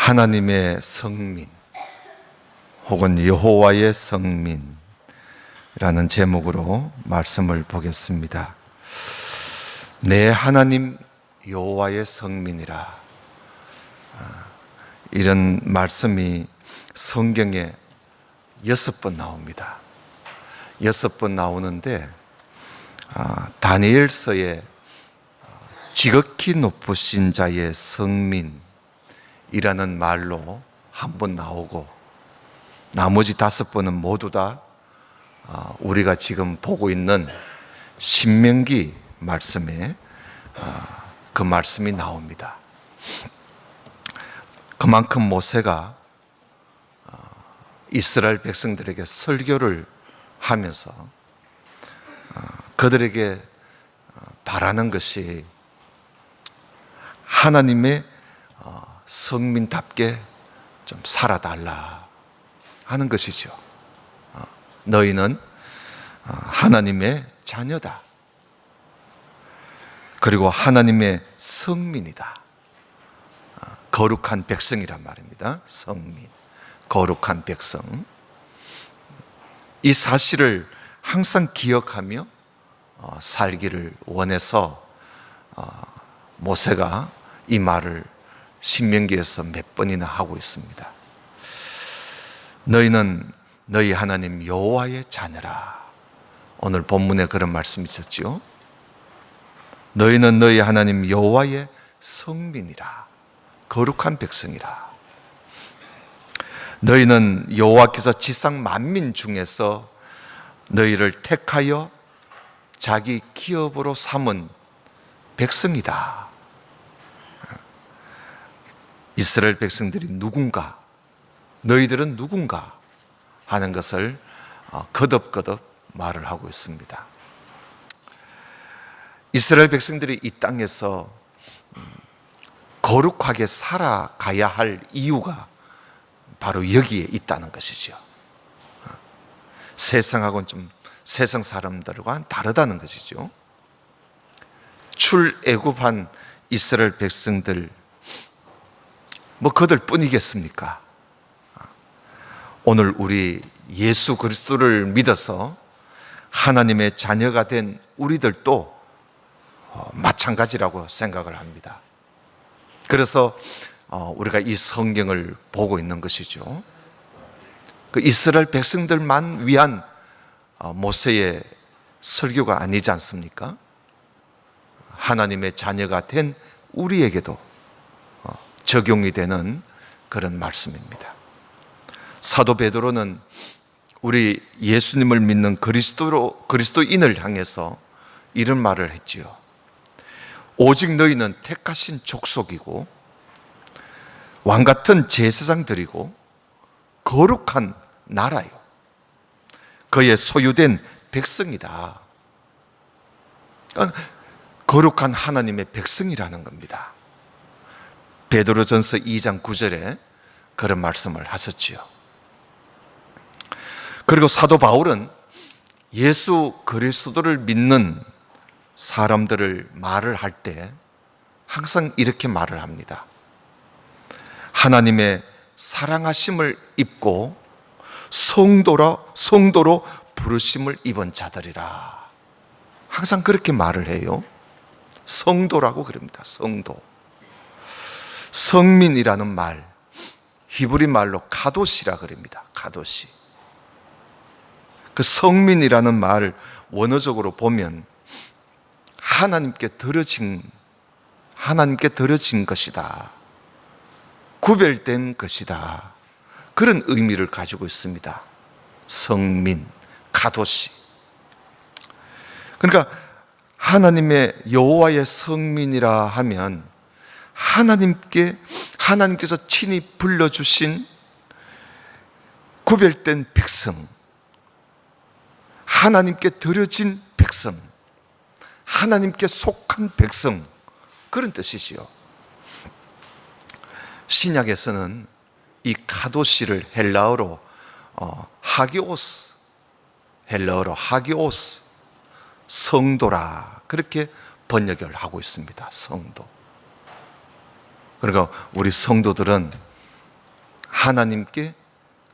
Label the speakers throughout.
Speaker 1: 하나님의 성민 혹은 여호와의 성민이라는 제목으로 말씀을 보겠습니다. 내 하나님 여호와의 성민이라, 이런 말씀이 성경에 6번 나옵니다. 6번 나오는데 다니엘서에 지극히 높으신 자의 성민이라는 말로 한 번 나오고, 나머지 5번은 모두 다 우리가 지금 보고 있는 신명기 말씀에 그 말씀이 나옵니다. 그만큼 모세가 이스라엘 백성들에게 설교를 하면서 그들에게 바라는 것이 하나님의 성민답게 좀 살아달라 하는 것이죠. 너희는 하나님의 자녀다. 그리고 하나님의 성민이다. 거룩한 백성이란 말입니다. 성민, 거룩한 백성. 이 사실을 항상 기억하며 살기를 원해서 모세가 이 말을 신명기에서 몇 번이나 하고 있습니다. 너희는 너희 하나님 여호와의 자녀라. 오늘 본문에 그런 말씀이 있었죠. 너희는 너희 하나님 여호와의 성민이라, 거룩한 백성이라. 너희는 여호와께서 지상 만민 중에서 너희를 택하여 자기 기업으로 삼은 백성이다. 이스라엘 백성들이 누군가, 너희들은 누군가 하는 것을 거듭거듭 말을 하고 있습니다. 이스라엘 백성들이 이 땅에서 거룩하게 살아가야 할 이유가 바로 여기에 있다는 것이죠. 세상하고는 좀, 세상 사람들과는 다르다는 것이죠. 출애굽한 이스라엘 백성들, 그들 뿐이겠습니까? 오늘 우리 예수 그리스도를 믿어서 하나님의 자녀가 된 우리들도 마찬가지라고 생각을 합니다. 그래서 우리가 이 성경을 보고 있는 것이죠. 그 이스라엘 백성들만 위한 모세의 설교가 아니지 않습니까? 하나님의 자녀가 된 우리에게도 적용이 되는 그런 말씀입니다. 사도 베드로는 우리 예수님을 믿는 그리스도인을 향해서 이런 말을 했지요. 오직 너희는 택하신 족속이고 왕같은 제사장들이고 거룩한 나라요, 그의 소유된 백성이다. 거룩한 하나님의 백성이라는 겁니다. 베드로전서 2장 9절에 그런 말씀을 하셨지요. 그리고 사도 바울은 예수 그리스도를 믿는 사람들을 말을 할 때 항상 이렇게 말을 합니다. 하나님의 사랑하심을 입고 성도로 부르심을 입은 자들이라. 항상 그렇게 말을 해요. 성도라고 그럽니다. 성도. 성민이라는 말, 히브리 말로 카도시라 그럽니다. 카도시. 그 성민이라는 말 원어적으로 보면 하나님께 드려진 것이다, 구별된 것이다, 그런 의미를 가지고 있습니다. 성민, 카도시. 그러니까 하나님의 여호와의 성민이라 하면 하나님께서 친히 불러주신 구별된 백성, 하나님께 드려진 백성, 하나님께 속한 백성, 그런 뜻이지요. 신약에서는 이 카도시를 헬라어로 하기오스, 성도라, 그렇게 번역을 하고 있습니다. 성도. 그러니까 우리 성도들은 하나님께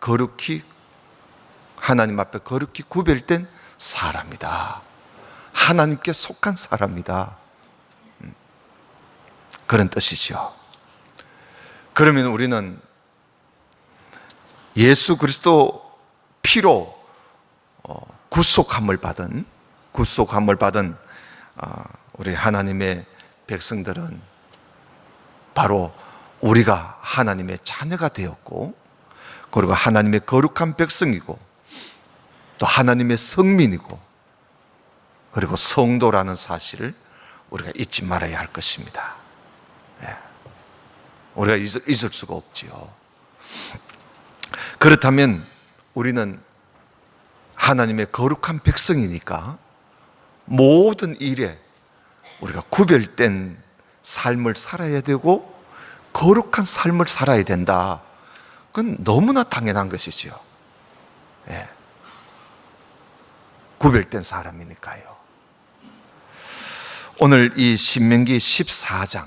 Speaker 1: 거룩히, 하나님 앞에 거룩히 구별된 사람이다. 하나님께 속한 사람이다. 그런 뜻이죠. 그러면 우리는 예수 그리스도 피로 구속함을 받은 우리 하나님의 백성들은 바로 우리가 하나님의 자녀가 되었고, 그리고 하나님의 거룩한 백성이고, 또 하나님의 성민이고, 그리고 성도라는 사실을 우리가 잊지 말아야 할 것입니다. 우리가 잊을 수가 없지요. 그렇다면 우리는 하나님의 거룩한 백성이니까 모든 일에 우리가 구별된 삶을 살아야 되고 거룩한 삶을 살아야 된다. 그건 너무나 당연한 것이죠. 구별된 사람이니까요. 오늘 이 신명기 14장,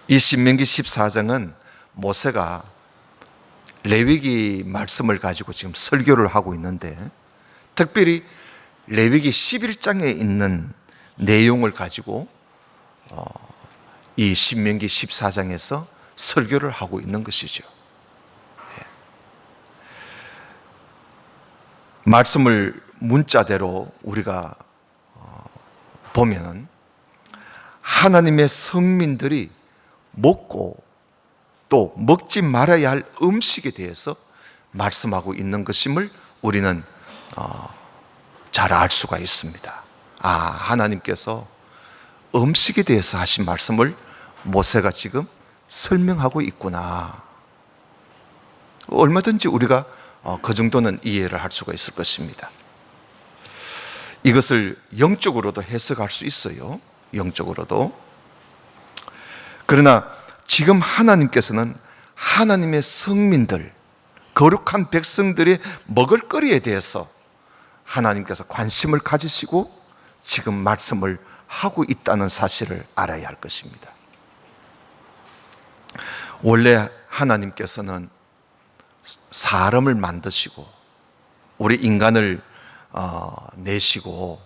Speaker 1: 이 신명기 14장은 모세가 레위기 말씀을 가지고 지금 설교를 하고 있는데, 특별히 레위기 11장에 있는 내용을 가지고 이 신명기 14장에서 설교를 하고 있는 것이죠. 말씀을 문자대로 우리가 보면은 하나님의 성민들이 먹고 또 먹지 말아야 할 음식에 대해서 말씀하고 있는 것임을 우리는 잘 알 수가 있습니다. 하나님께서 음식에 대해서 하신 말씀을 모세가 지금 설명하고 있구나. 얼마든지 우리가 그 정도는 이해를 할 수가 있을 것입니다. 이것을 영적으로도 해석할 수 있어요. 영적으로도. 그러나 지금 하나님께서는 하나님의 성민들, 거룩한 백성들의 먹을거리에 대해서 하나님께서 관심을 가지시고 지금 말씀을 하고 있다는 사실을 알아야 할 것입니다. 원래 하나님께서는 사람을 만드시고 우리 인간을 내시고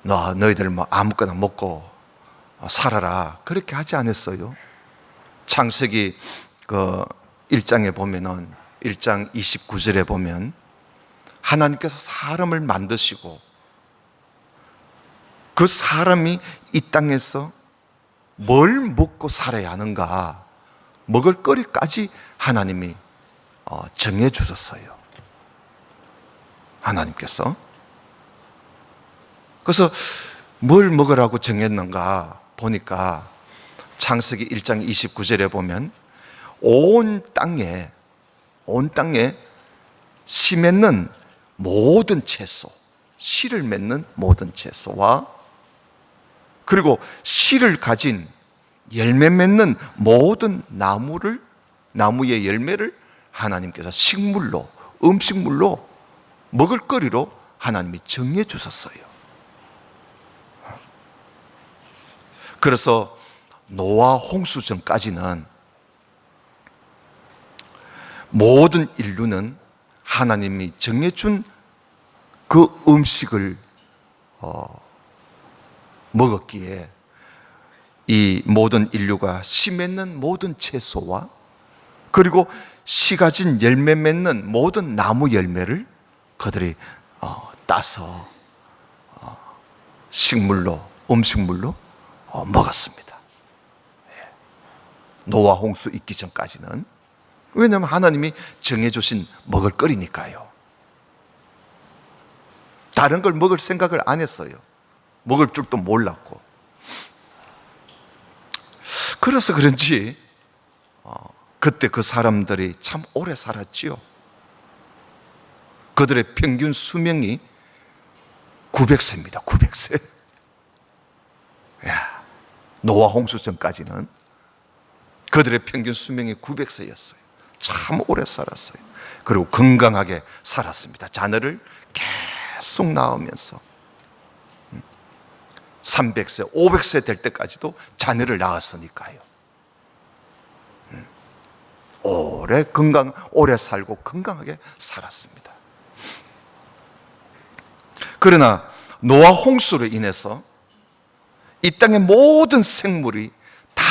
Speaker 1: 너희들 뭐 아무거나 먹고 살아라, 그렇게 하지 않았어요. 창세기 1장에 보면은 1장 29절에 보면 하나님께서 사람을 만드시고 그 사람이 이 땅에서 뭘 먹고 살아야 하는가, 먹을 거리까지 하나님이 정해 주셨어요. 하나님께서. 그래서 뭘 먹으라고 정했는가 보니까 창세기 1장 29절에 보면 온 땅에 씨 맺는 모든 채소, 씨를 맺는 모든 채소와 그리고 씨를 가진 열매 맺는 모든 나무의 열매를 하나님께서 식물로, 음식물로, 먹을거리로 하나님이 정해 주셨어요. 그래서 노아 홍수 전까지는 모든 인류는 하나님이 정해준 그 음식을 먹었기에 이 모든 인류가 씨 맺는 모든 채소와 그리고 씨 가진 열매 맺는 모든 나무 열매를 그들이 따서 식물로, 음식물로 먹었습니다. 노아 홍수 있기 전까지는. 왜냐하면 하나님이 정해주신 먹을거리니까요. 다른 걸 먹을 생각을 안 했어요. 먹을 줄도 몰랐고. 그래서 그런지 그때 그 사람들이 참 오래 살았지요. 그들의 평균 수명이 900세입니다. 900세. 노아 홍수 전까지는 그들의 평균 수명이 900세였어요. 참 오래 살았어요. 그리고 건강하게 살았습니다. 자녀를 계속 낳으면서 300세, 500세 될 때까지도 자녀를 낳았으니까요. 오래 살고 건강하게 살았습니다. 그러나 노아 홍수로 인해서 이 땅의 모든 생물이 다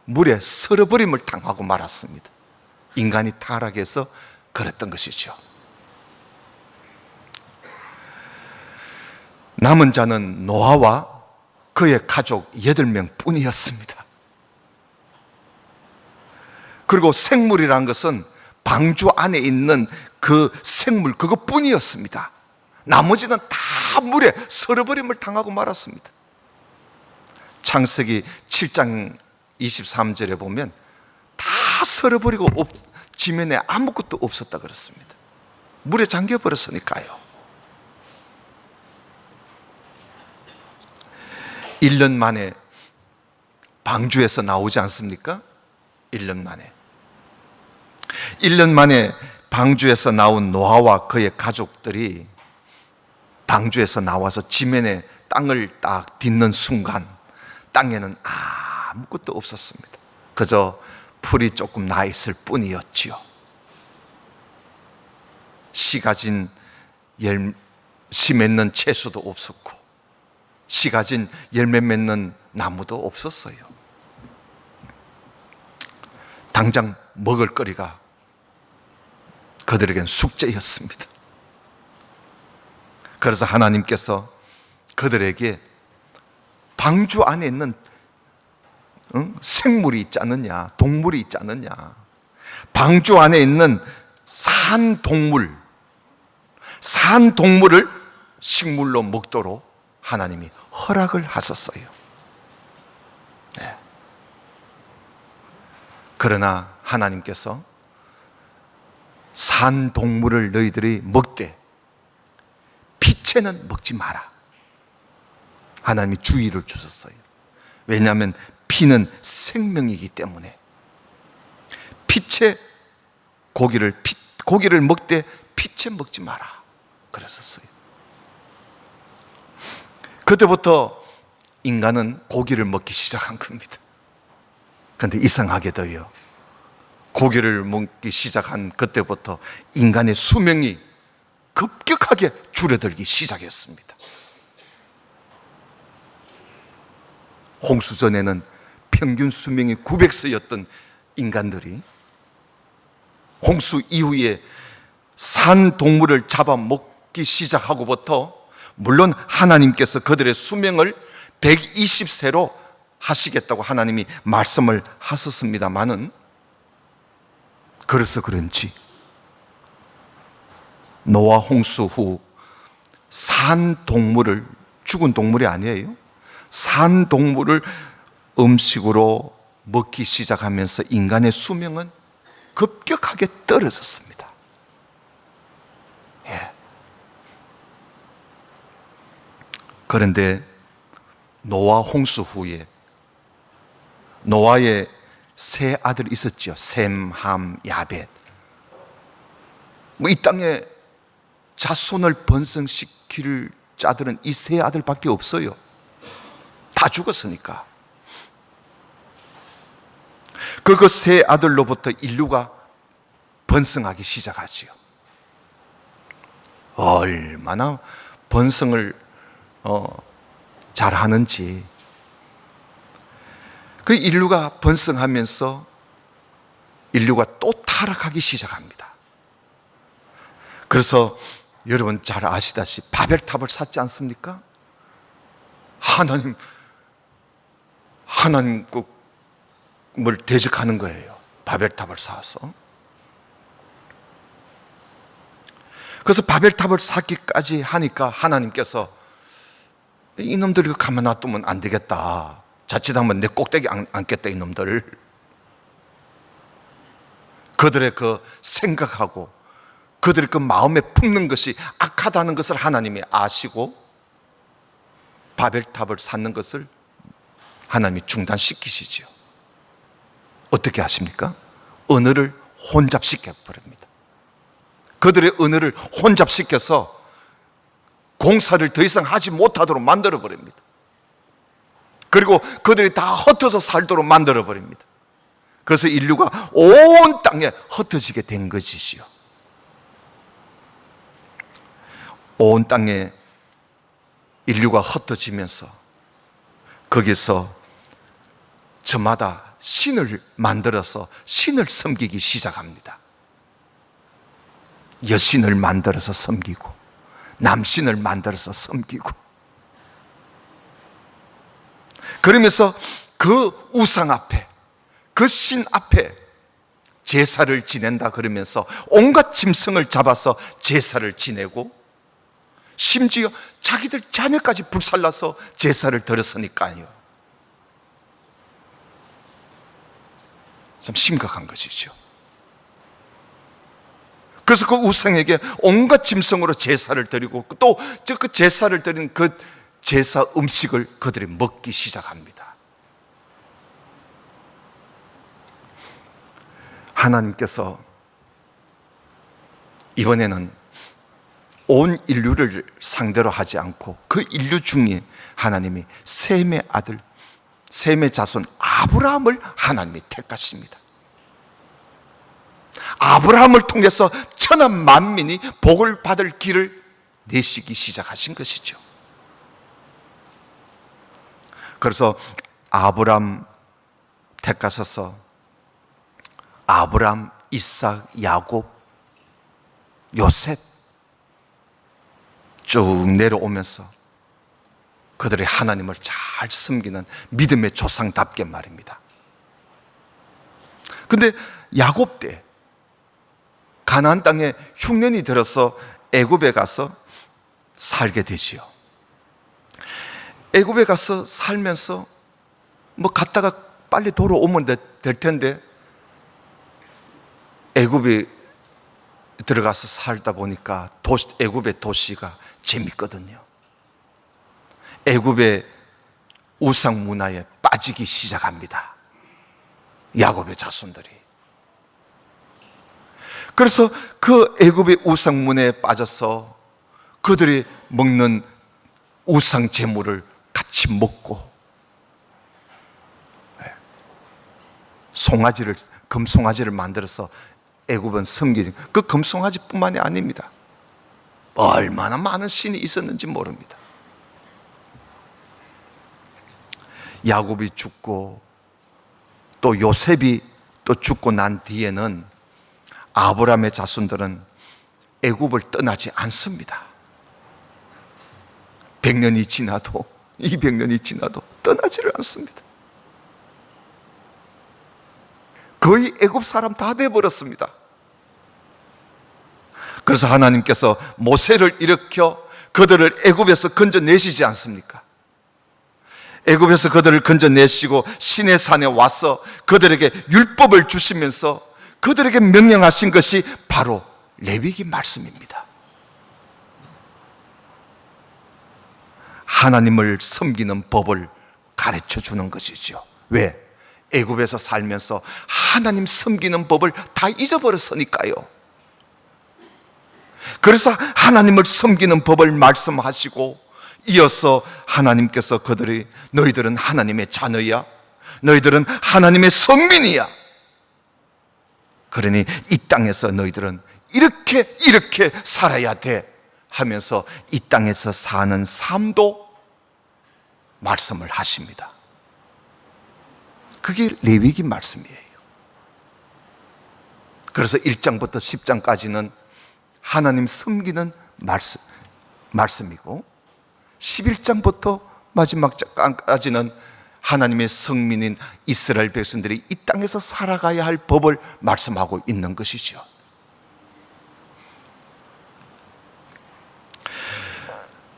Speaker 1: 물에 쓸어버림을 당하고 말았습니다. 인간이 타락해서 그랬던 것이죠. 남은 자는 노아와 그의 가족 8명 뿐이었습니다. 그리고 생물이란 것은 방주 안에 있는 그 생물 그것뿐이었습니다. 나머지는 다 물에 쓸어버림을 당하고 말았습니다. 창세기 7장 23절에 보면 다 쓸어버리고 지면에 아무것도 없었다 그렇습니다. 물에 잠겨버렸으니까요. 1년 만에 방주에서 나오지 않습니까? 1년 만에. 1년 만에 방주에서 나온 노아와 그의 가족들이 방주에서 나와서 지면에 땅을 딱 딛는 순간 땅에는 아무것도 없었습니다. 그저 풀이 조금 나 있을 뿐이었지요. 씨 가진 씨 맺는 채소도 없었고 씨 가진 열매 맺는 나무도 없었어요. 당장 먹을 거리가 그들에겐 숙제였습니다. 그래서 하나님께서 그들에게 방주 안에 있는 생물이 있지 않느냐, 동물이 있지 않느냐, 방주 안에 있는 산동물을 식물로 먹도록 하나님이 허락을 하셨어요. 네. 그러나 하나님께서 산동물을 너희들이 먹되 피채는 먹지 마라. 하나님이 주의를 주셨어요. 왜냐하면 피는 생명이기 때문에 피채 고기를 먹되 피채 먹지 마라 그랬었어요. 그때부터 인간은 고기를 먹기 시작한 겁니다. 그런데 이상하게도요, 고기를 먹기 시작한 그때부터 인간의 수명이 급격하게 줄어들기 시작했습니다. 홍수 전에는 평균 수명이 900세였던 인간들이 홍수 이후에 산 동물을 잡아먹기 시작하고부터, 물론 하나님께서 그들의 수명을 120세로 하시겠다고 하나님이 말씀을 하셨습니다마는, 그래서 그런지 노아 홍수 후 산 동물을, 죽은 동물이 아니에요, 산 동물을 음식으로 먹기 시작하면서 인간의 수명은 급격하게 떨어졌습니다. 예. 그런데 노아 홍수 후에 노아의 세 아들이 있었죠. 셈, 함, 야벳. 이 땅에 자손을 번성시킬 자들은 이 세 아들밖에 없어요. 다 죽었으니까. 그 세 아들로부터 인류가 번성하기 시작하지요. 얼마나 번성을 잘하는지. 그 인류가 번성하면서 인류가 또 타락하기 시작합니다. 그래서 여러분 잘 아시다시피 바벨탑을 샀지 않습니까? 하나님을 대적하는 거예요. 바벨탑을 사서. 그래서 바벨탑을 쌓기까지 하니까 하나님께서 이놈들 이거 가만 놔두면 안 되겠다. 자칫하면 내 꼭대기 앉겠다 이놈들. 그들의 그 생각하고 그들의 그 마음에 품는 것이 악하다는 것을 하나님이 아시고 바벨탑을 쌓는 것을 하나님이 중단시키시죠. 어떻게 하십니까? 언어를 혼잡시켜 버립니다. 그들의 언어를 혼잡시켜서 공사를 더 이상 하지 못하도록 만들어 버립니다. 그리고 그들이 다 흩어져 살도록 만들어 버립니다. 그래서 인류가 온 땅에 흩어지게 된 것이지요. 온 땅에 인류가 흩어지면서 거기서 저마다 신을 만들어서 신을 섬기기 시작합니다. 여신을 만들어서 섬기고 남신을 만들어서 섬기고, 그러면서 그 우상 앞에, 그 신 앞에 제사를 지낸다 그러면서 온갖 짐승을 잡아서 제사를 지내고, 심지어 자기들 자녀까지 불살라서 제사를 드렸으니까요. 참 심각한 것이죠. 그래서 그 우상에게 온갖 짐승으로 제사를 드리고, 또 그 제사를 드린 그 제사 음식을 그들이 먹기 시작합니다. 하나님께서 이번에는 온 인류를 상대로 하지 않고 그 인류 중에 하나님이 셈의 아들, 셈의 자손 아브라함을 하나님이 택하십니다. 아브라함을 통해서 천하 만민이 복을 받을 길을 내시기 시작하신 것이죠. 그래서 아브라함 택하셔서 아브라함, 이삭, 야곱, 요셉 쭉 내려오면서 그들이 하나님을 잘 섬기는 믿음의 조상답게 말입니다. 근데 야곱 때 가나안 땅에 흉년이 들어서 애굽에 가서 살게 되지요. 애굽에 가서 살면서 뭐 갔다가 빨리 돌아오면 될 텐데, 애굽에 들어가서 살다 보니까 애굽의 도시가 재밌거든요. 애굽의 우상 문화에 빠지기 시작합니다, 야곱의 자손들이. 그래서 그 애굽의 우상 문화에 빠져서 그들이 먹는 우상 제물을 같이 먹고, 송아지를, 금송아지를 만들어서 애굽은 섬기는, 그 금송아지뿐만이 아닙니다. 얼마나 많은 신이 있었는지 모릅니다. 야곱이 죽고 또 요셉이 또 죽고 난 뒤에는 아브라함의 자손들은 애굽을 떠나지 않습니다. 100년이 지나도 200년이 지나도 떠나지를 않습니다. 거의 애굽 사람 다 돼버렸습니다. 그래서 하나님께서 모세를 일으켜 그들을 애굽에서 건져내시지 않습니까? 애굽에서 그들을 건져내시고 시내 산에 와서 그들에게 율법을 주시면서 그들에게 명령하신 것이 바로 레위기 말씀입니다. 하나님을 섬기는 법을 가르쳐 주는 것이죠. 왜? 애굽에서 살면서 하나님 섬기는 법을 다 잊어버렸으니까요. 그래서 하나님을 섬기는 법을 말씀하시고, 이어서 하나님께서 그들이 너희들은 하나님의 자녀야, 너희들은 하나님의 선민이야, 그러니 이 땅에서 너희들은 이렇게 살아야 돼 하면서 이 땅에서 사는 삶도 말씀을 하십니다. 그게 레위기 말씀이에요. 그래서 1장부터 10장까지는 하나님 섬기는 말씀이고, 11장부터 마지막 장까지는 하나님의 성민인 이스라엘 백성들이 이 땅에서 살아가야 할 법을 말씀하고 있는 것이죠.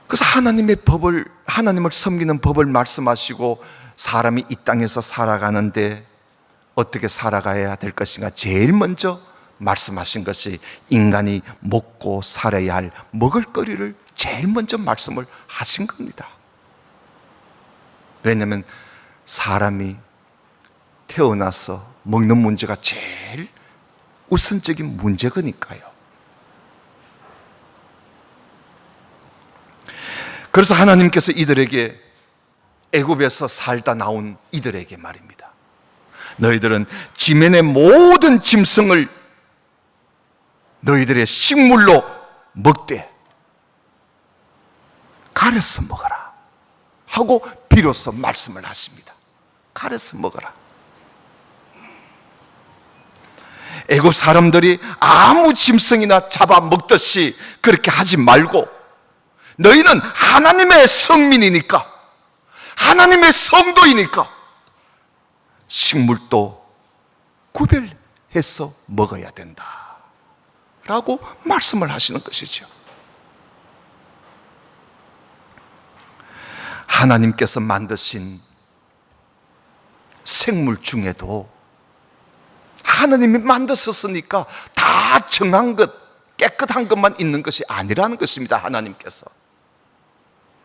Speaker 1: 그래서 하나님을 섬기는 법을 말씀하시고, 사람이 이 땅에서 살아가는데 어떻게 살아가야 될 것인가 제일 먼저 말씀하신 것이 인간이 먹고 살아야 할 먹을거리를 제일 먼저 말씀을 하신 겁니다. 왜냐하면 사람이 태어나서 먹는 문제가 제일 우선적인 문제거니까요. 그래서 하나님께서 이들에게, 애굽에서 살다 나온 이들에게 말입니다, 너희들은 지면의 모든 짐승을 너희들의 식물로 먹되 가려서 먹어라 하고 비로소 말씀을 하십니다. 가려서 먹어라. 애굽 사람들이 아무 짐승이나 잡아먹듯이 그렇게 하지 말고, 너희는 하나님의 성민이니까, 하나님의 성도이니까 식물도 구별해서 먹어야 된다 라고 말씀을 하시는 것이죠. 하나님께서 만드신 생물 중에도 하나님이 만드셨으니까 다 정한 것, 깨끗한 것만 있는 것이 아니라는 것입니다. 하나님께서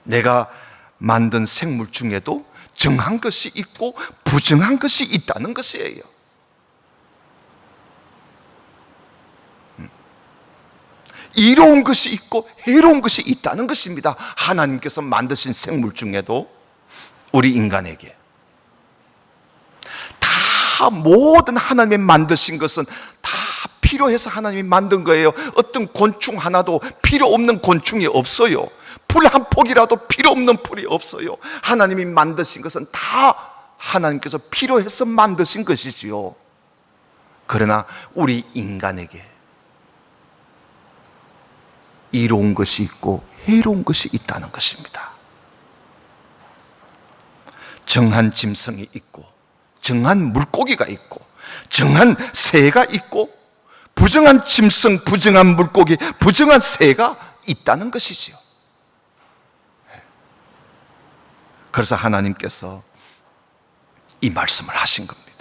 Speaker 1: 내가 만든 생물 중에도 정한 것이 있고 부정한 것이 있다는 것이에요. 이로운 것이 있고 해로운 것이 있다는 것입니다. 하나님께서 만드신 생물 중에도 우리 인간에게 다 모든 하나님이 만드신 것은 다 필요해서 하나님이 만든 거예요. 어떤 곤충 하나도 필요 없는 곤충이 없어요. 풀 한 폭이라도 필요 없는 풀이 없어요. 하나님이 만드신 것은 다 하나님께서 필요해서 만드신 것이지요. 그러나 우리 인간에게 이로운 것이 있고 해로운 것이 있다는 것입니다. 정한 짐승이 있고 정한 물고기가 있고 정한 새가 있고 부정한 짐승, 부정한 물고기, 부정한 새가 있다는 것이지요. 그래서 하나님께서 이 말씀을 하신 겁니다.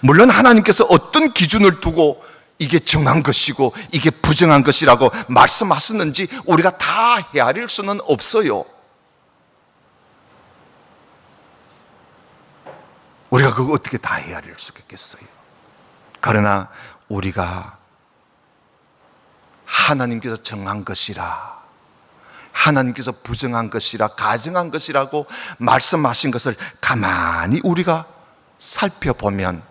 Speaker 1: 물론 하나님께서 어떤 기준을 두고 이게 정한 것이고 이게 부정한 것이라고 말씀하셨는지 우리가 다 헤아릴 수는 없어요. 우리가 그거 어떻게 다 헤아릴 수 있겠어요? 그러나 우리가 하나님께서 정한 것이라, 하나님께서 부정한 것이라, 가정한 것이라고 말씀하신 것을 가만히 우리가 살펴보면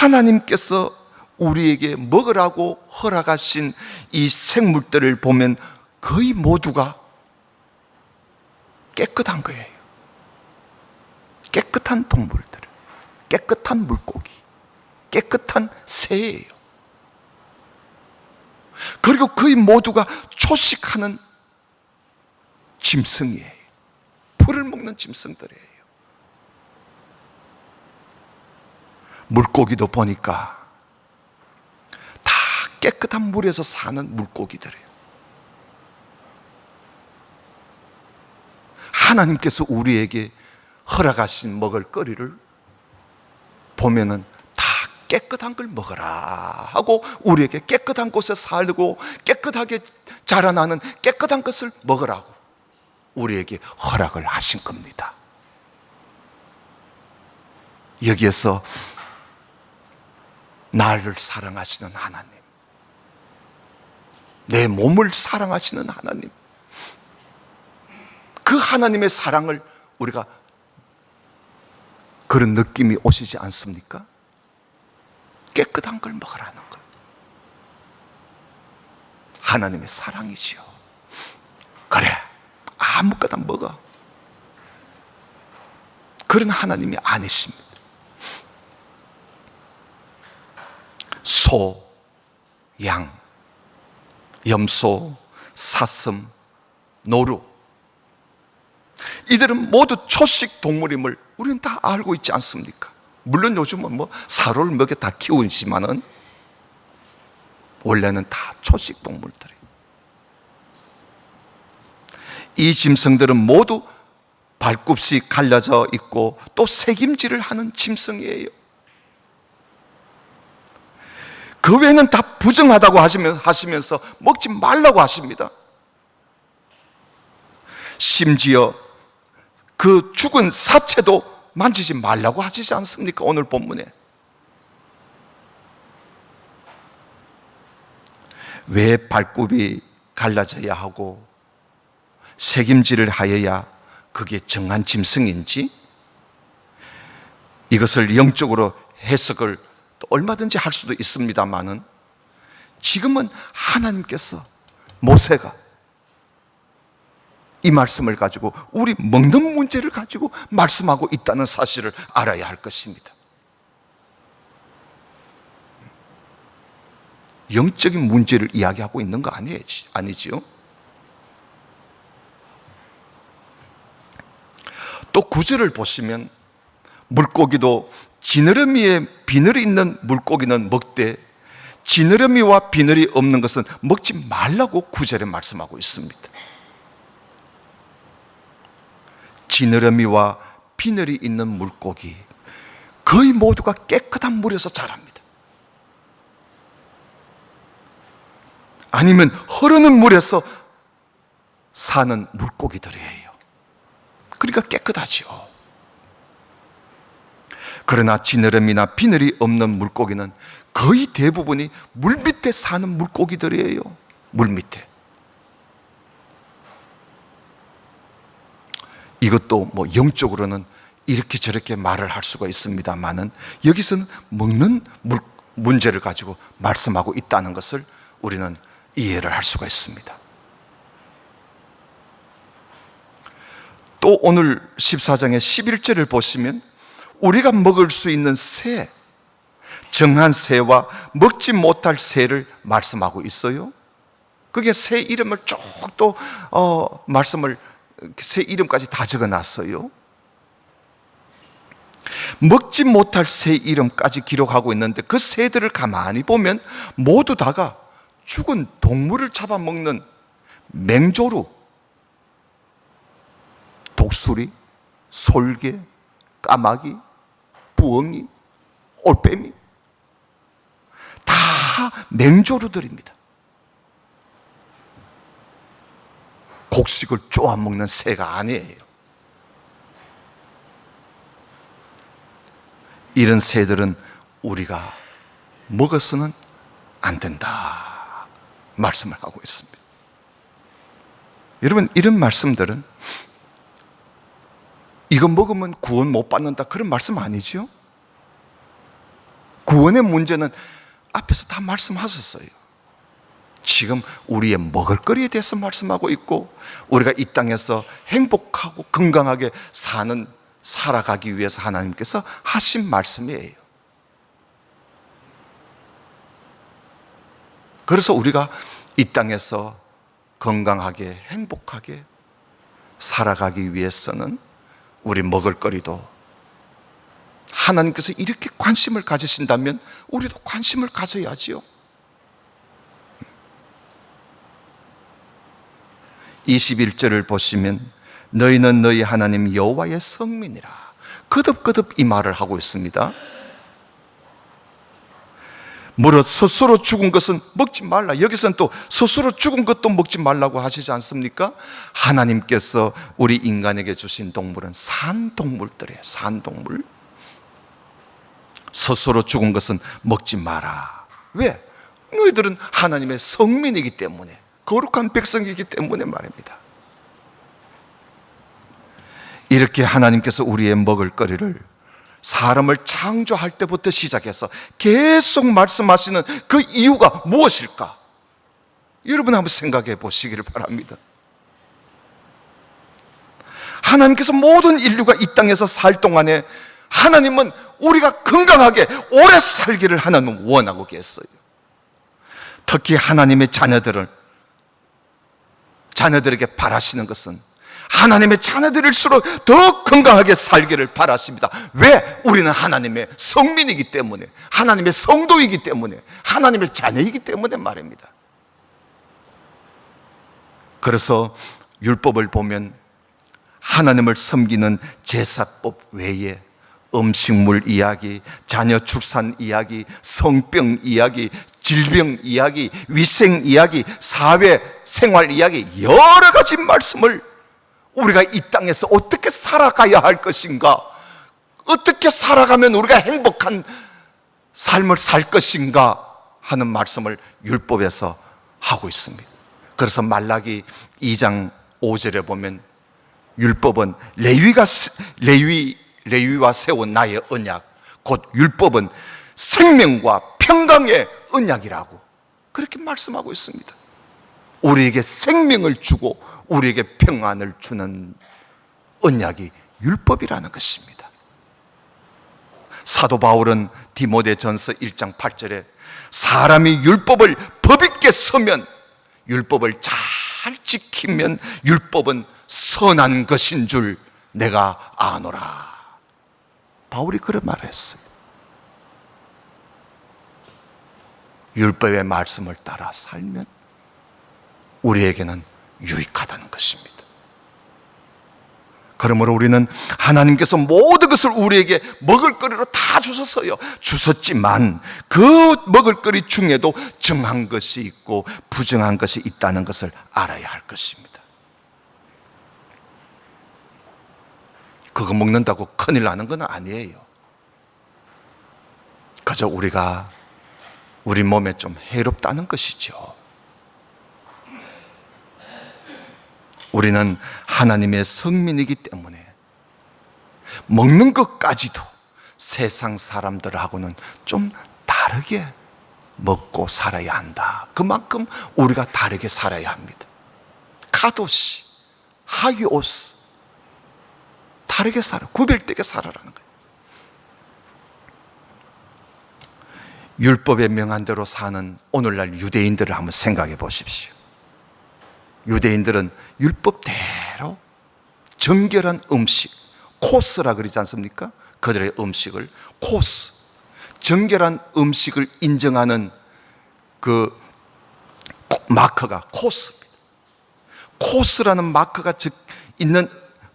Speaker 1: 하나님께서 우리에게 먹으라고 허락하신 이 생물들을 보면 거의 모두가 깨끗한 거예요. 깨끗한 동물들, 깨끗한 물고기, 깨끗한 새예요. 그리고 거의 모두가 초식하는 짐승이에요. 풀을 먹는 짐승들이에요. 물고기도 보니까 다 깨끗한 물에서 사는 물고기들이에요. 하나님께서 우리에게 허락하신 먹을 거리를 보면은 다 깨끗한 걸 먹어라 하고 우리에게 깨끗한 곳에 살고 깨끗하게 자라나는 깨끗한 것을 먹으라고 우리에게 허락을 하신 겁니다. 여기에서 나를 사랑하시는 하나님, 내 몸을 사랑하시는 하나님, 그 하나님의 사랑을 우리가 그런 느낌이 오시지 않습니까? 깨끗한 걸 먹으라는 것, 하나님의 사랑이지요. 그래, 아무거나 먹어. 그런 하나님이 아니십니다. 소, 양, 염소, 사슴, 노루, 이들은 모두 초식 동물임을 우리는 다 알고 있지 않습니까? 물론 요즘은 뭐 사료를 먹여 다 키우지만은 원래는 다 초식 동물들이에요. 이 짐승들은 모두 발굽이 갈라져 있고 또 새김질을 하는 짐승이에요. 그 외에는 다 부정하다고 하시면서 먹지 말라고 하십니다. 심지어 그 죽은 사체도 만지지 말라고 하시지 않습니까? 오늘 본문에. 왜 발굽이 갈라져야 하고 새김질을 하여야 그게 정한 짐승인지, 이것을 영적으로 해석을 또 얼마든지 할 수도 있습니다만은 지금은 하나님께서 모세가 이 말씀을 가지고 우리 먹는 문제를 가지고 말씀하고 있다는 사실을 알아야 할 것입니다. 영적인 문제를 이야기하고 있는 거 아니지요? 또 9절을 보시면 물고기도 지느러미에 비늘이 있는 물고기는 먹되 지느러미와 비늘이 없는 것은 먹지 말라고 9절에 말씀하고 있습니다. 지느러미와 비늘이 있는 물고기 거의 모두가 깨끗한 물에서 자랍니다. 아니면 흐르는 물에서 사는 물고기들이에요. 그러니까 깨끗하죠. 그러나 지느러미나 비늘이 없는 물고기는 거의 대부분이 물 밑에 사는 물고기들이에요. 물 밑에. 이것도 뭐 영적으로는 이렇게 저렇게 말을 할 수가 있습니다만은 여기서는 먹는 문제를 가지고 말씀하고 있다는 것을 우리는 이해를 할 수가 있습니다. 또 오늘 14장의 11절을 보시면 우리가 먹을 수 있는 새, 정한 새와 먹지 못할 새를 말씀하고 있어요. 그게 새 이름을 쭉 또 말씀을 새 이름까지 다 적어놨어요. 먹지 못할 새 이름까지 기록하고 있는데 그 새들을 가만히 보면 모두 다가 죽은 동물을 잡아먹는 맹조루, 독수리, 솔개, 까마귀, 부엉이, 올빼미 다 맹조루들입니다. 곡식을 쪼아먹는 새가 아니에요. 이런 새들은 우리가 먹어서는 안 된다 말씀을 하고 있습니다. 여러분, 이런 말씀들은 이거 먹으면 구원 못 받는다 그런 말씀 아니죠? 구원의 문제는 앞에서 다 말씀하셨어요. 지금 우리의 먹을거리에 대해서 말씀하고 있고 우리가 이 땅에서 행복하고 건강하게 살아가기 위해서 하나님께서 하신 말씀이에요. 그래서 우리가 이 땅에서 건강하게 행복하게 살아가기 위해서는 우리 먹을거리도 하나님께서 이렇게 관심을 가지신다면 우리도 관심을 가져야지요. 21절을 보시면 너희는 너희 하나님 여호와의 성민이라 거듭거듭 이 말을 하고 있습니다. 무릇 스스로 죽은 것은 먹지 말라. 여기서는 또 스스로 죽은 것도 먹지 말라고 하시지 않습니까? 하나님께서 우리 인간에게 주신 동물은 산동물들이에요. 산동물. 스스로 죽은 것은 먹지 마라. 왜? 너희들은 하나님의 성민이기 때문에, 거룩한 백성이기 때문에 말입니다. 이렇게 하나님께서 우리의 먹을거리를 사람을 창조할 때부터 시작해서 계속 말씀하시는 그 이유가 무엇일까? 여러분 한번 생각해 보시기를 바랍니다. 하나님께서 모든 인류가 이 땅에서 살 동안에 하나님은 우리가 건강하게 오래 살기를 하나님은 원하고 계셨어요. 특히 하나님의 자녀들에게 바라시는 것은 하나님의 자녀들일수록 더 건강하게 살기를 바라십니다. 왜? 우리는 하나님의 성민이기 때문에, 하나님의 성도이기 때문에, 하나님의 자녀이기 때문에 말입니다. 그래서 율법을 보면 하나님을 섬기는 제사법 외에 음식물 이야기, 자녀 출산 이야기, 성병 이야기, 질병 이야기, 위생 이야기, 사회 생활 이야기, 여러 가지 말씀을 우리가 이 땅에서 어떻게 살아가야 할 것인가, 어떻게 살아가면 우리가 행복한 삶을 살 것인가 하는 말씀을 율법에서 하고 있습니다. 그래서 말라기 2장 5절에 보면 율법은 레위와 세운 나의 언약, 곧 율법은 생명과 평강의 언약이라고 그렇게 말씀하고 있습니다. 우리에게 생명을 주고 우리에게 평안을 주는 언약이 율법이라는 것입니다. 사도 바울은 디모데전서 1장 8절에 사람이 율법을 법 있게 서면, 율법을 잘 지키면 율법은 선한 것인 줄 내가 아노라. 바울이 그런 말을 했어요. 율법의 말씀을 따라 살면 우리에게는 유익하다는 것입니다. 그러므로 우리는 하나님께서 모든 것을 우리에게 먹을거리로 다 주셨지만 그 먹을거리 중에도 정한 것이 있고 부정한 것이 있다는 것을 알아야 할 것입니다. 그거 먹는다고 큰일 나는 건 아니에요. 그저 우리가 우리 몸에 좀 해롭다는 것이죠. 우리는 하나님의 성민이기 때문에 먹는 것까지도 세상 사람들하고는 좀 다르게 먹고 살아야 한다. 그만큼 우리가 다르게 살아야 합니다. 카도시, 하기오스, 다르게 살아, 구별되게 살아라는 거예요. 율법에 명한 대로 사는 오늘날 유대인들을 한번 생각해 보십시오. 유대인들은 율법대로 정결한 음식, 코스라 그러지 않습니까? 그들의 음식을 코스, 정결한 음식을 인정하는 그 마크가 코스입니다. 코스라는 마크가 즉 있는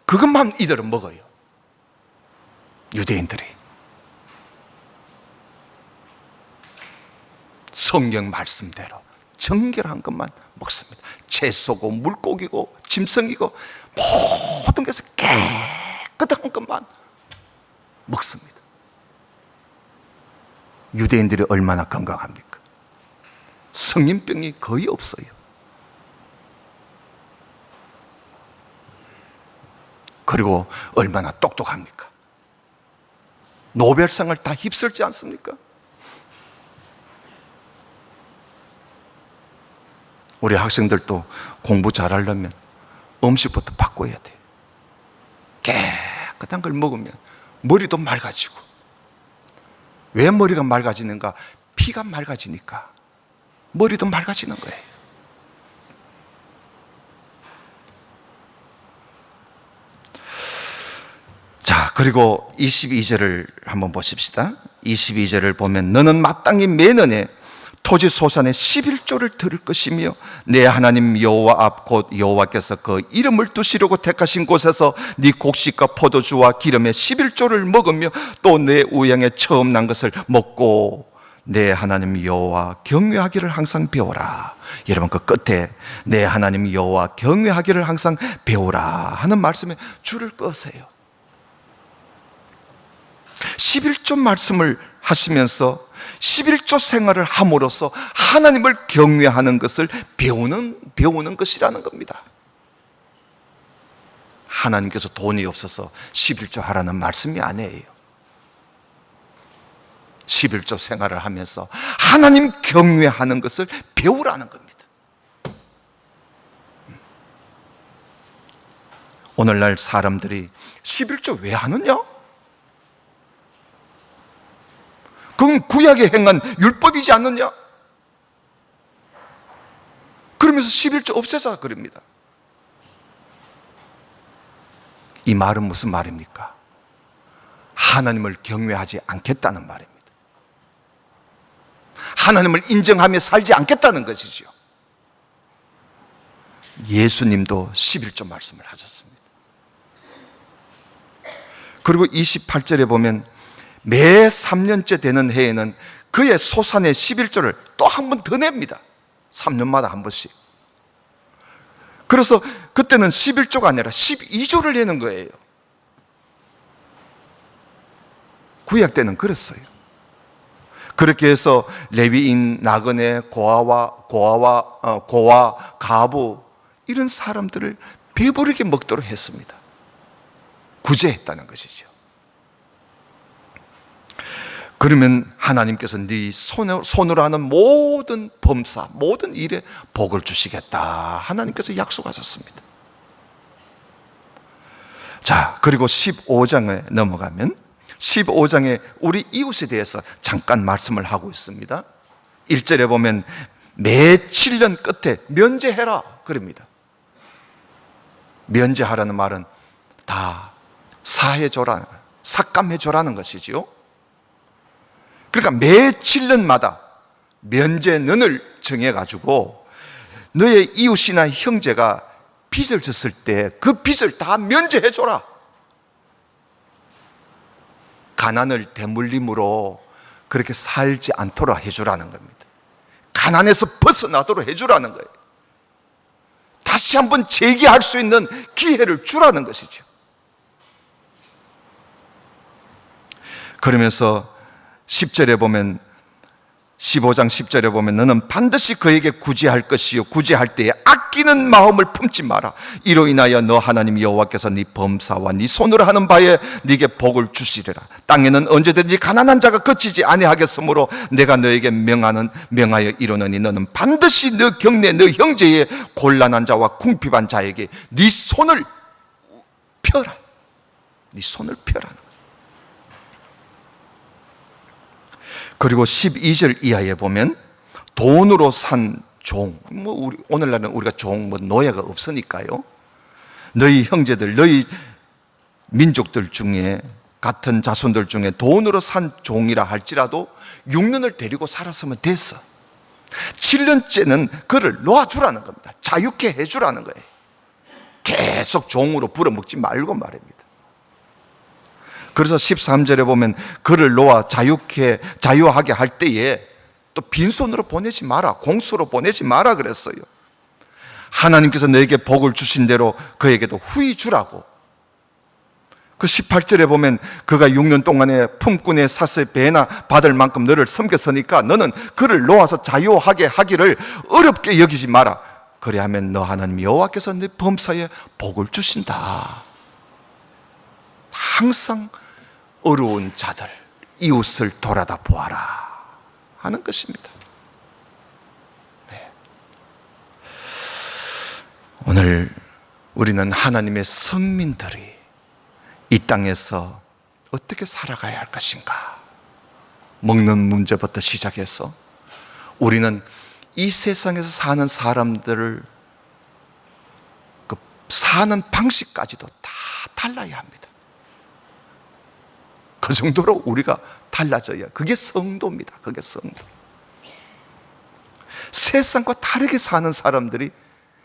Speaker 1: 그것만 이들은 먹어요. 유대인들이 성경 말씀대로 정결한 것만 먹습니다. 채소고 물고기고 짐승이고 모든 것을 깨끗한 것만 먹습니다. 유대인들이 얼마나 건강합니까? 성인병이 거의 없어요. 그리고 얼마나 똑똑합니까? 노벨상을 다 휩쓸지 않습니까? 우리 학생들도 공부 잘하려면 음식부터 바꿔야 돼요. 깨끗한 걸 먹으면 머리도 맑아지고. 왜 머리가 맑아지는가? 피가 맑아지니까 머리도 맑아지는 거예요. 자, 그리고 22절을 한번 보십시다. 22절을 보면 너는 마땅히 매년에 토지 소산의 11조를 들을 것이며 내 하나님 여호와 앞 곧 여호와께서 그 이름을 두시려고 택하신 곳에서 네 곡식과 포도주와 기름의 11조를 먹으며 또 내 우양에 처음 난 것을 먹고 내 하나님 여호와 경외하기를 항상 배워라. 여러분 그 끝에 내 하나님 여호와 경외하기를 항상 배워라 하는 말씀에 줄을 꺼세요. 11조 말씀을 하시면서 11조 생활을 함으로써 하나님을 경외하는 것을 배우는 것이라는 겁니다. 하나님께서 돈이 없어서 11조 하라는 말씀이 아니에요. 11조 생활을 하면서 하나님 경외하는 것을 배우라는 겁니다. 오늘날 사람들이 11조 왜 하느냐? 그건 구약에 행한 율법이지 않느냐? 그러면서 11조 없애자 그럽니다. 이 말은 무슨 말입니까? 하나님을 경외하지 않겠다는 말입니다. 하나님을 인정하며 살지 않겠다는 것이죠. 예수님도 11조 말씀을 하셨습니다. 그리고 28절에 보면 매 3년째 되는 해에는 그의 소산의 11조를 또 한 번 더 냅니다. 3년마다 한 번씩. 그래서 그때는 11조가 아니라 12조를 내는 거예요. 구약 때는 그랬어요. 그렇게 해서 레위인 나그네 고아 가부 이런 사람들을 배부르게 먹도록 했습니다. 구제했다는 것이죠. 그러면 하나님께서 네 손으로 하는 모든 범사, 모든 일에 복을 주시겠다, 하나님께서 약속하셨습니다. 자, 그리고 15장에 넘어가면 15장에 우리 이웃에 대해서 잠깐 말씀을 하고 있습니다. 1절에 보면 매 7년 끝에 면제해라 그럽니다. 면제하라는 말은 다 사해줘라, 삭감해줘라는 것이지요. 그러니까 매 7년마다 면제는을 정해가지고 너의 이웃이나 형제가 빚을 졌을 때 그 빚을 다 면제해줘라. 가난을 대물림으로 그렇게 살지 않도록 해주라는 겁니다. 가난에서 벗어나도록 해주라는 거예요. 다시 한번 재기할 수 있는 기회를 주라는 것이죠. 그러면서 10절에 보면, 15장 10절에 보면 너는 반드시 그에게 구제할 것이요 구제할 때에 아끼는 마음을 품지 마라. 이로 인하여 너 하나님 여호와께서 네 범사와 네 손으로 하는 바에 네게 복을 주시리라. 땅에는 언제든지 가난한 자가 거치지 아니하겠으므로 내가 너에게 명하여 이르노니 너는 반드시 너 경내 너 형제의 곤란한 자와 궁핍한 자에게 네 손을 펴라. 네 손을 펴라. 그리고 12절 이하에 보면 돈으로 산 종, 오늘날은 우리가 종, 노예가 없으니까요. 너희 형제들, 너희 민족들 중에, 같은 자손들 중에 돈으로 산 종이라 할지라도 6년을 데리고 살았으면 됐어. 7년째는 그를 놓아주라는 겁니다. 자유케 해주라는 거예요. 계속 종으로 불어먹지 말고 말입니다. 그래서 13절에 보면 그를 놓아 자유하게 할 때에 또 빈손으로 보내지 마라, 공수로 보내지 마라 그랬어요. 하나님께서 너에게 복을 주신 대로 그에게도 후히 주라고. 그 18절에 보면 그가 6년 동안에 품꾼의 삿을 배나 받을 만큼 너를 섬겼으니까 너는 그를 놓아서 자유하게 하기를 어렵게 여기지 마라. 그래야면 너 하나님 여호와께서 네 범사에 복을 주신다. 항상 어려운 자들, 이웃을 돌아다 보아라 하는 것입니다. 네. 오늘 우리는 하나님의 성민들이 이 땅에서 어떻게 살아가야 할 것인가? 먹는 문제부터 시작해서 우리는 이 세상에서 사는 사람들을 그 사는 방식까지도 다 달라야 합니다. 그 정도로 우리가 달라져야, 그게 성도입니다. 그게 성도. 세상과 다르게 사는 사람들이,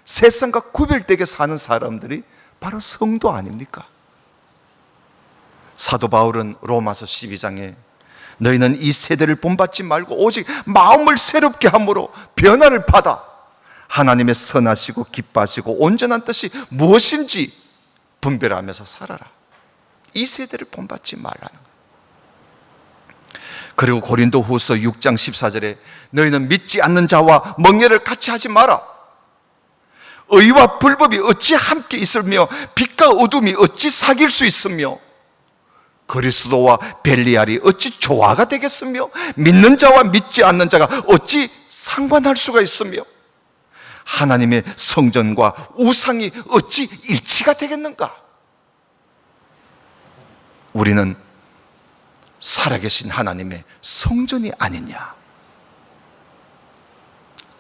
Speaker 1: 세상과 구별되게 사는 사람들이 바로 성도 아닙니까? 사도 바울은 로마서 12장에 너희는 이 세대를 본받지 말고 오직 마음을 새롭게 함으로 변화를 받아 하나님의 선하시고 기뻐하시고 온전한 뜻이 무엇인지 분별하면서 살아라. 이 세대를 본받지 말라는 거예요. 그리고 고린도 후서 6장 14절에 너희는 믿지 않는 자와 멍에를 같이 하지 마라. 의와 불법이 어찌 함께 있으며 빛과 어둠이 어찌 사귈 수 있으며 그리스도와 벨리알이 어찌 조화가 되겠으며 믿는 자와 믿지 않는 자가 어찌 상관할 수가 있으며 하나님의 성전과 우상이 어찌 일치가 되겠는가? 우리는 살아계신 하나님의 성전이 아니냐.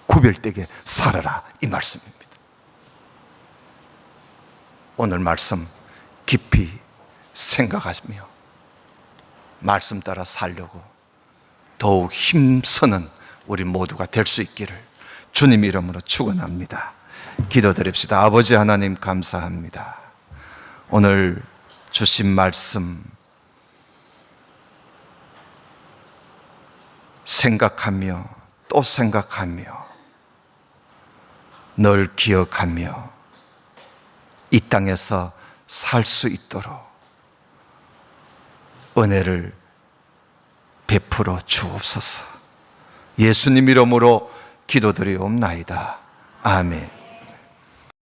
Speaker 1: 구별되게 살아라, 이 말씀입니다. 오늘 말씀 깊이 생각하시며 말씀 따라 살려고 더욱 힘쓰는 우리 모두가 될 수 있기를 주님 이름으로 축원합니다. 기도드립시다. 아버지 하나님 감사합니다. 오늘 주신 말씀 생각하며 또 생각하며 널 기억하며 이 땅에서 살 수 있도록 은혜를 베풀어 주옵소서. 예수님 이름으로 기도드리옵나이다. 아멘.